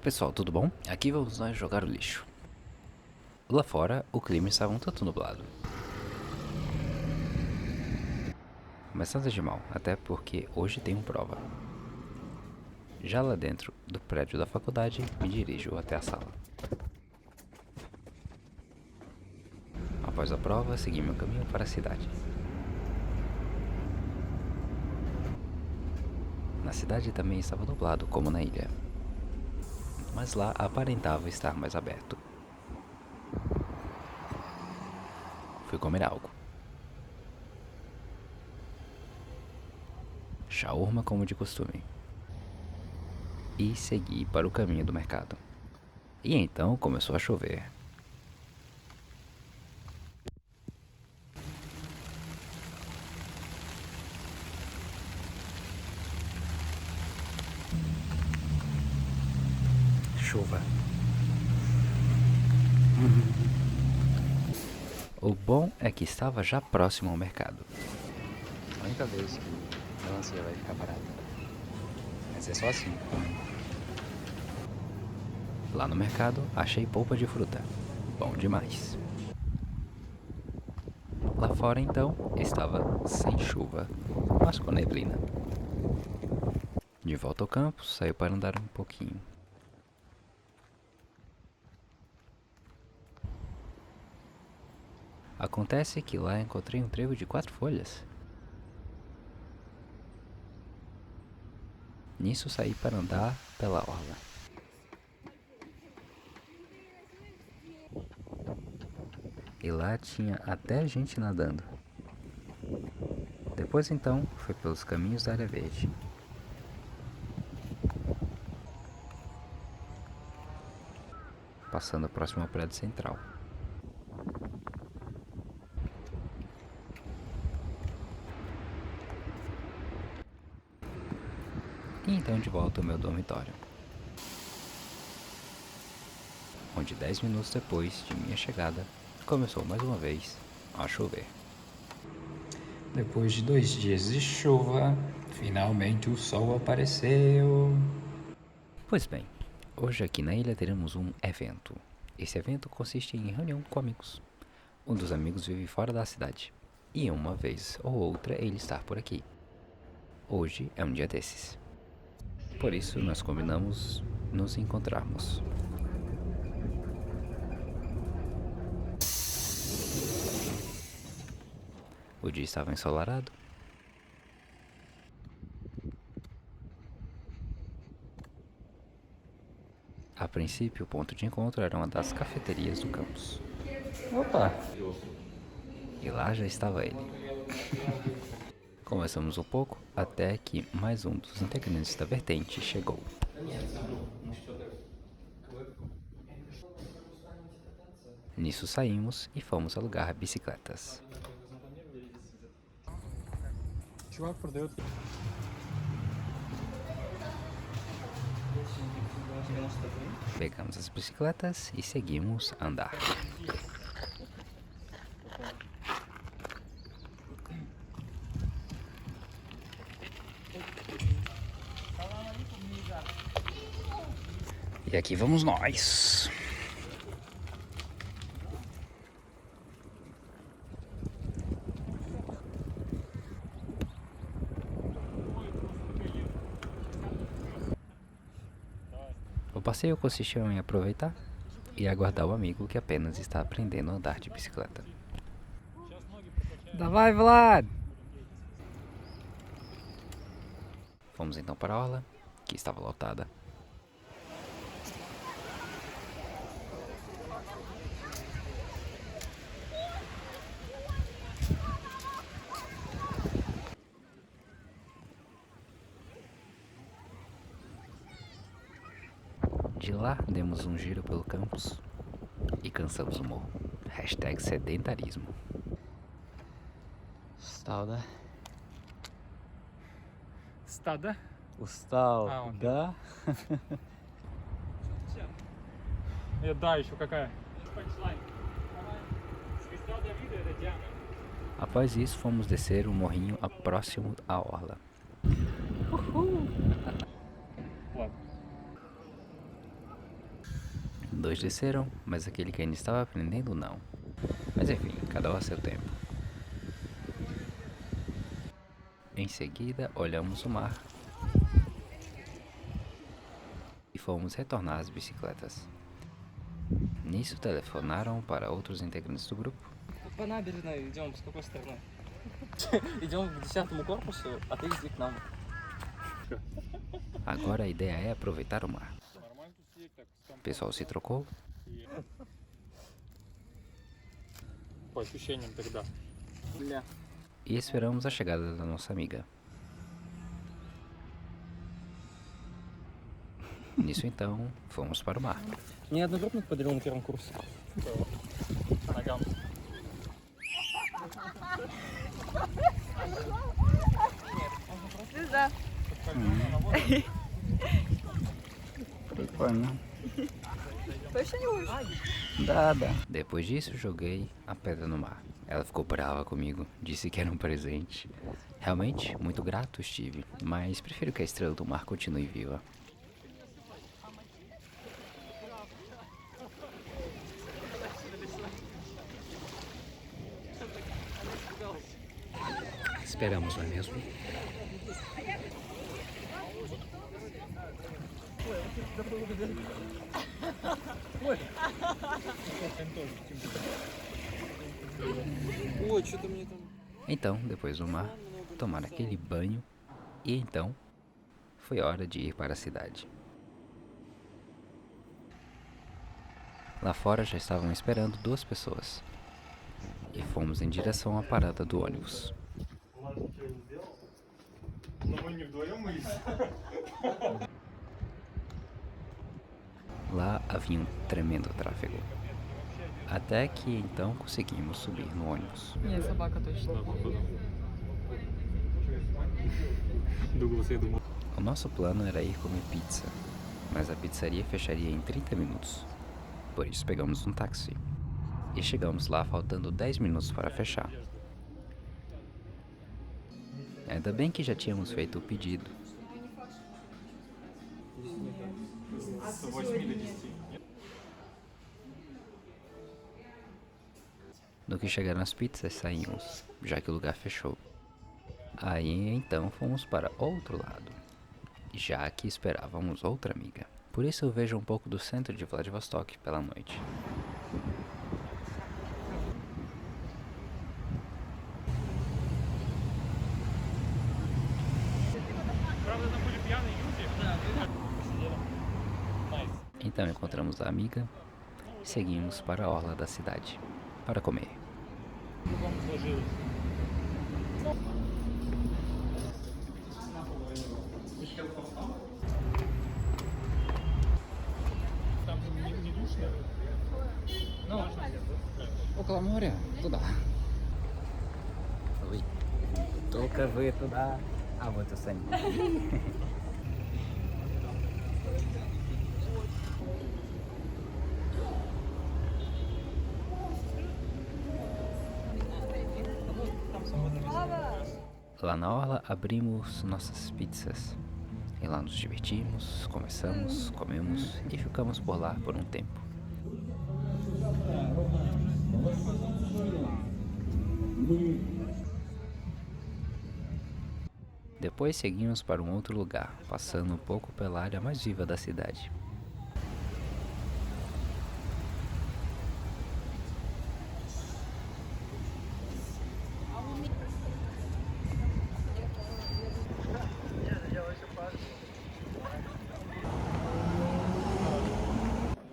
pessoal, tudo bom? Aqui vamos nós jogar o lixo. Lá fora, o clima estava um tanto nublado. Mas nada de mal, até porque hoje tenho prova. Já lá dentro do prédio da faculdade, me dirijo até a sala. Após a prova, segui meu caminho para a cidade. Na cidade também estava nublado, como na ilha. Mas lá aparentava estar mais aberto. Fui comer algo. Shawarma como de costume. E segui para o caminho do mercado. E então começou a chover. Chuva. O bom é que estava já próximo ao mercado. A única vez que a melancia vai ficar barata. Mas é só assim. Lá no mercado, achei polpa de fruta. Bom demais. Lá fora, então, estava sem chuva, mas com neblina. De volta ao campo, saiu para andar um pouquinho. Acontece que lá encontrei um trevo de 4 folhas. Nisso saí para andar pela orla. E lá tinha até gente nadando. Depois então, fui pelos caminhos da área verde. Passando próximo ao prédio central. E então de volta ao meu dormitório. Onde 10 minutos depois de minha chegada, começou mais uma vez a chover. Depois de 2 dias de chuva, finalmente o sol apareceu. Pois bem, hoje aqui na ilha teremos um evento. Esse evento consiste em reunião com amigos. Um dos amigos vive fora da cidade. E uma vez ou outra ele está por aqui. Hoje é um dia desses. Por isso nós combinamos nos encontrarmos. O dia estava ensolarado. A princípio, o ponto de encontro era uma das cafeterias do campus. Opa! E lá já estava ele. Conversamos um pouco até que mais um dos integrantes da vertente chegou. Nisso saímos e fomos alugar bicicletas. Pegamos as bicicletas e seguimos a andar. E aqui vamos nós. O passeio consistiu em aproveitar e aguardar o amigo que apenas está aprendendo a andar de bicicleta. Давай, Влад! Fomos então para a orla, que estava lotada. De lá, demos um giro pelo campus e cansamos o morro. Hashtag sedentarismo. Сталда. Стада? Устал. А, он. Да? Да, еще какая? Após isso, fomos descer o morrinho próximo à orla. Ладно. Dois desceram, mas aquele que ainda estava aprendendo não. Mas enfim, cada um a seu tempo. Em seguida, olhamos o mar e fomos retornar às bicicletas. Nisso, telefonaram para outros integrantes do grupo. По набережной идем, с какой стороны? Идем к 10-му корпусу, а ты иди к нам. Agora a ideia é aproveitar o mar. O pessoal se trocou По ощущениям тогда. Бля. e esperamos a chegada da nossa amiga. Nisso então, fomos para o mar. Мне одногруппник подарил на первом курсе. По ногам. Прикольно. Depois disso, joguei a pedra no mar. Ela ficou brava comigo, disse que era um presente. Realmente, muito grato estive, mas prefiro que a estrela do mar continue viva. Esperamos, não é mesmo? Ой, что-то мне там... Então, depois do mar, tomar aquele banho e então foi hora de ir para a cidade. Lá fora já estavam esperando duas pessoas e fomos em direção à parada do ônibus. Lá havia um tremendo tráfego. Até que então conseguimos subir no ônibus. Не, собака точно. Дуглас, я думал. O nosso plano era ir comer pizza, mas a pizzaria fecharia em 30 minutos. Por isso pegamos um táxi e chegamos lá faltando 10 minutos para fechar. Ainda bem que já tínhamos feito o pedido. No que chegaram as pizzas, saímos, já que o lugar fechou. Aí então fomos para outro lado, já que esperávamos outra amiga. Por isso eu vejo um pouco do centro de Vladivostok pela noite. Правда, там были пьяные люди. Посидели. Найс. Então encontramos a amiga e seguimos para a orla da cidade, para comer. По-другому сложилось. Там не душно. Около моря? Туда. Ой. Только вы туда, а вот и сами. Lá na orla abrimos nossas pizzas. E lá nos divertimos, conversamos, comemos e ficamos por lá por um tempo. Depois seguimos para um outro lugar, passando um pouco pela área mais viva da cidade.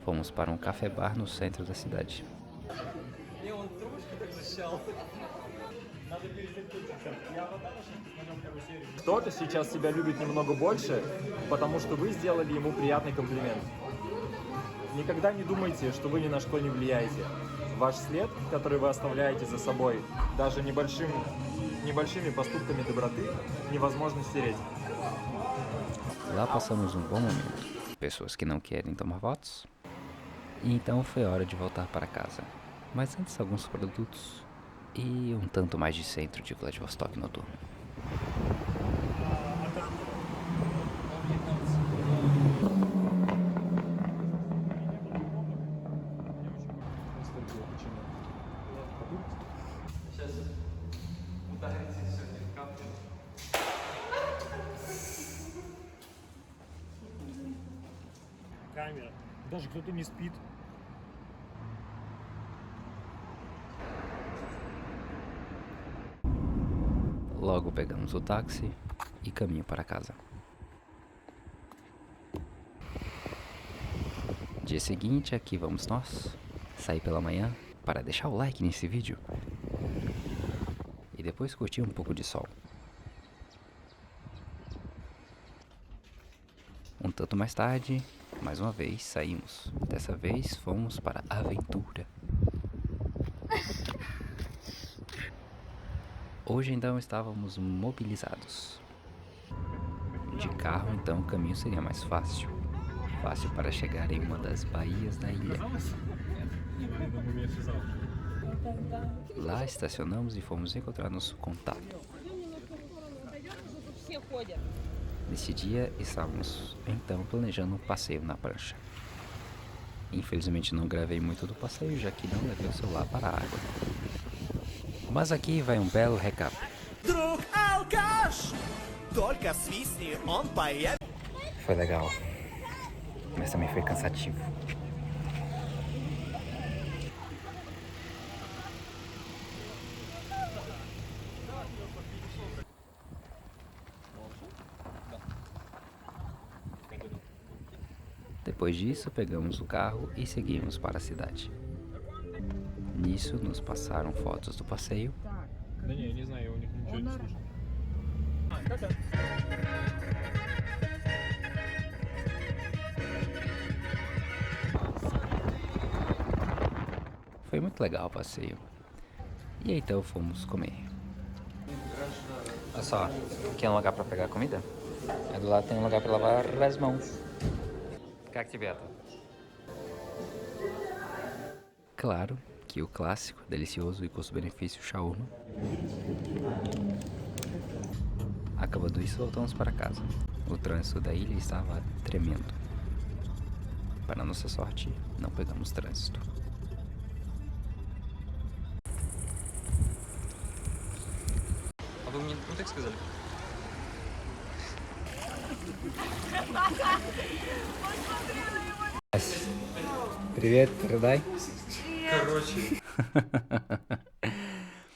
Fomos para um café-bar no centro da cidade. Кто-то сейчас себя любит немного больше, потому что вы сделали ему приятный комплимент. Никогда не думайте, что вы ни на что не влияете. Ваш след, который вы оставляете за собой, даже небольшими поступками доброты, невозможно sтереть. Lá passamos um bom momento. Pessoas que não querem tomar votos. E então foi hora de voltar para casa. Mas antes alguns produtos e um tanto mais de centro de Vladivostok noturno. камера. Даже кто-то не спит. Logo pegamos o táxi e caminho para casa. Dia seguinte, aqui vamos nós, sair pela manhã para deixar o like nesse vídeo e depois curtir um pouco de sol. Um tanto mais tarde, mais uma vez saímos. Dessa vez fomos para a aventura. Hoje então estávamos mobilizados. De carro então o caminho seria mais fácil. Fácil para chegar em uma das baías da ilha. Lá estacionamos e fomos encontrar nosso contato. Nesse dia estávamos então planejando um passeio na prancha. Infelizmente não gravei muito do passeio, já que não levei o celular para a água. Mas aqui vai um belo recap. Foi legal, mas também foi cansativo. Depois disso, pegamos o carro e seguimos para a cidade. Nisso, nos passaram fotos do passeio. Да не, я не знаю, я у них ничего не слышал. Foi muito legal o passeio. E aí, então fomos comer. Olha só, aqui é um lugar para pegar comida. Aí do lado tem um lugar para lavar as mãos. Как тебе это? Claro que o clássico, delicioso e custo-benefício shawarma. Acabando isso, voltamos para casa. O trânsito da ilha estava tremendo. Para nossa sorte, não pegamos trânsito. А вы мне ну так сказали? Привет, передай. Короче.